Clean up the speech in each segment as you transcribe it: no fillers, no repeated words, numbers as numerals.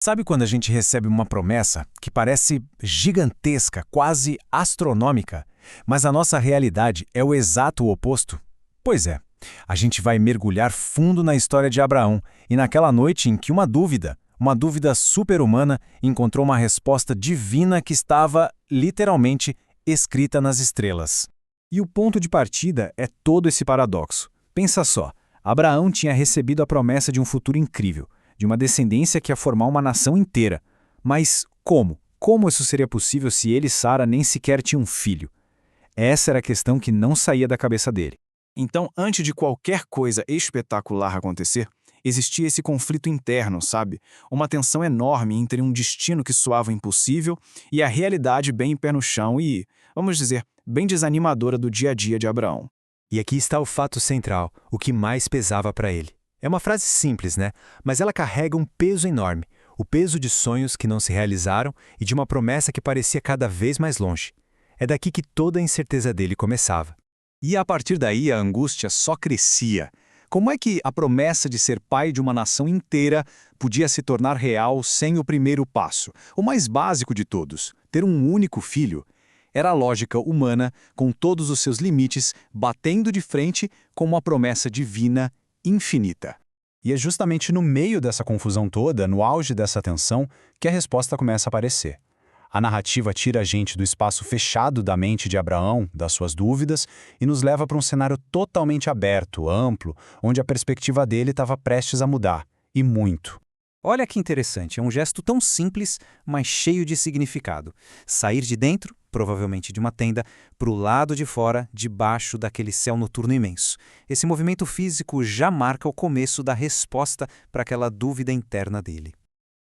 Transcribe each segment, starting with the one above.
Sabe quando a gente recebe uma promessa que parece gigantesca, quase astronômica, mas a nossa realidade é o exato oposto? Pois é, a gente vai mergulhar fundo na história de Abraão e naquela noite em que uma dúvida super-humana, encontrou uma resposta divina que estava, literalmente, escrita nas estrelas. E o ponto de partida é todo esse paradoxo. Pensa só, Abraão tinha recebido a promessa de um futuro incrível, de uma descendência que ia formar uma nação inteira. Mas como? Como isso seria possível se ele e Sara nem sequer tinham um filho? Essa era a questão que não saía da cabeça dele. Então, antes de qualquer coisa espetacular acontecer, existia esse conflito interno, sabe? Uma tensão enorme entre um destino que soava impossível e a realidade bem pé no chão e, vamos dizer, bem desanimadora do dia a dia de Abraão. E aqui está o fato central, o que mais pesava para ele. É uma frase simples, né? Mas ela carrega um peso enorme. O peso de sonhos que não se realizaram e de uma promessa que parecia cada vez mais longe. É daqui que toda a incerteza dele começava. E a partir daí a angústia só crescia. Como é que a promessa de ser pai de uma nação inteira podia se tornar real sem o primeiro passo, o mais básico de todos, ter um único filho? Era a lógica humana, com todos os seus limites, batendo de frente com uma promessa divina infinita. E é justamente no meio dessa confusão toda, no auge dessa tensão, que a resposta começa a aparecer. A narrativa tira a gente do espaço fechado da mente de Abraão, das suas dúvidas, e nos leva para um cenário totalmente aberto, amplo, onde a perspectiva dele estava prestes a mudar, e muito. Olha que interessante, é um gesto tão simples, mas cheio de significado. Sair de dentro, provavelmente de uma tenda, para o lado de fora, debaixo daquele céu noturno imenso. Esse movimento físico já marca o começo da resposta para aquela dúvida interna dele.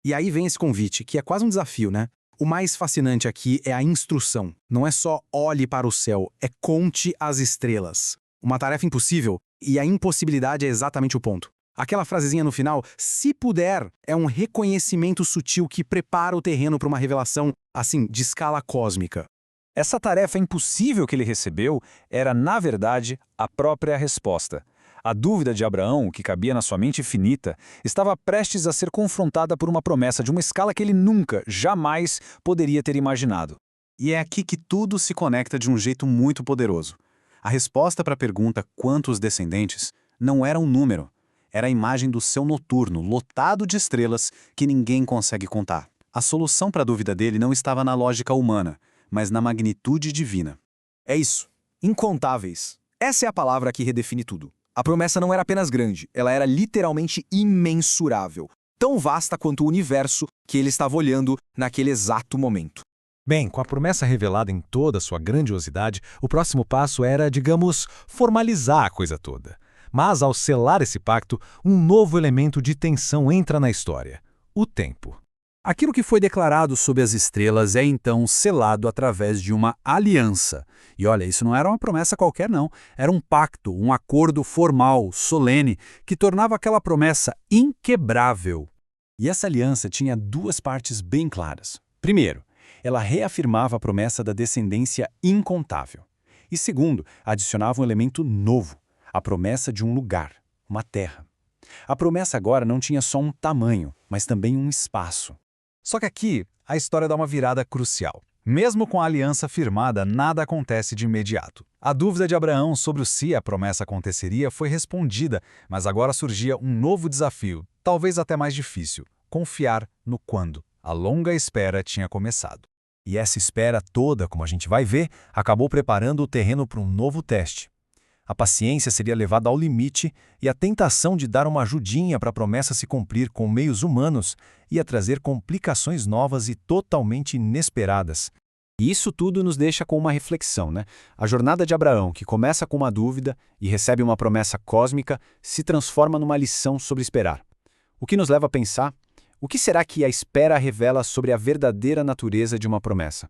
E aí vem esse convite, que é quase um desafio, né? O mais fascinante aqui é a instrução. Não é só olhe para o céu, é conte as estrelas. Uma tarefa impossível, e a impossibilidade é exatamente o ponto. Aquela frasezinha no final, se puder, é um reconhecimento sutil que prepara o terreno para uma revelação, assim, de escala cósmica. Essa tarefa impossível que ele recebeu era, na verdade, a própria resposta. A dúvida de Abraão, que cabia na sua mente finita, estava prestes a ser confrontada por uma promessa de uma escala que ele nunca, jamais poderia ter imaginado. E é aqui que tudo se conecta de um jeito muito poderoso. A resposta para a pergunta quantos descendentes não era um número, era a imagem do céu noturno, lotado de estrelas que ninguém consegue contar. A solução para a dúvida dele não estava na lógica humana, mas na magnitude divina. É isso. Incontáveis. Essa é a palavra que redefine tudo. A promessa não era apenas grande, ela era literalmente imensurável. Tão vasta quanto o universo que ele estava olhando naquele exato momento. Bem, com a promessa revelada em toda a sua grandiosidade, o próximo passo era, digamos, formalizar a coisa toda. Mas, ao selar esse pacto, um novo elemento de tensão entra na história: o tempo. Aquilo que foi declarado sob as estrelas é então selado através de uma aliança. E olha, isso não era uma promessa qualquer não, era um pacto, um acordo formal, solene, que tornava aquela promessa inquebrável. E essa aliança tinha duas partes bem claras. Primeiro, ela reafirmava a promessa da descendência incontável. E segundo, adicionava um elemento novo, a promessa de um lugar, uma terra. A promessa agora não tinha só um tamanho, mas também um espaço. Só que aqui, a história dá uma virada crucial. Mesmo com a aliança firmada, nada acontece de imediato. A dúvida de Abraão sobre se a promessa aconteceria foi respondida, mas agora surgia um novo desafio, talvez até mais difícil: confiar no quando. A longa espera tinha começado. E essa espera toda, como a gente vai ver, acabou preparando o terreno para um novo teste. A paciência seria levada ao limite e a tentação de dar uma ajudinha para a promessa se cumprir com meios humanos ia trazer complicações novas e totalmente inesperadas. E isso tudo nos deixa com uma reflexão, né? A jornada de Abraão, que começa com uma dúvida e recebe uma promessa cósmica, se transforma numa lição sobre esperar. O que nos leva a pensar: o que será que a espera revela sobre a verdadeira natureza de uma promessa?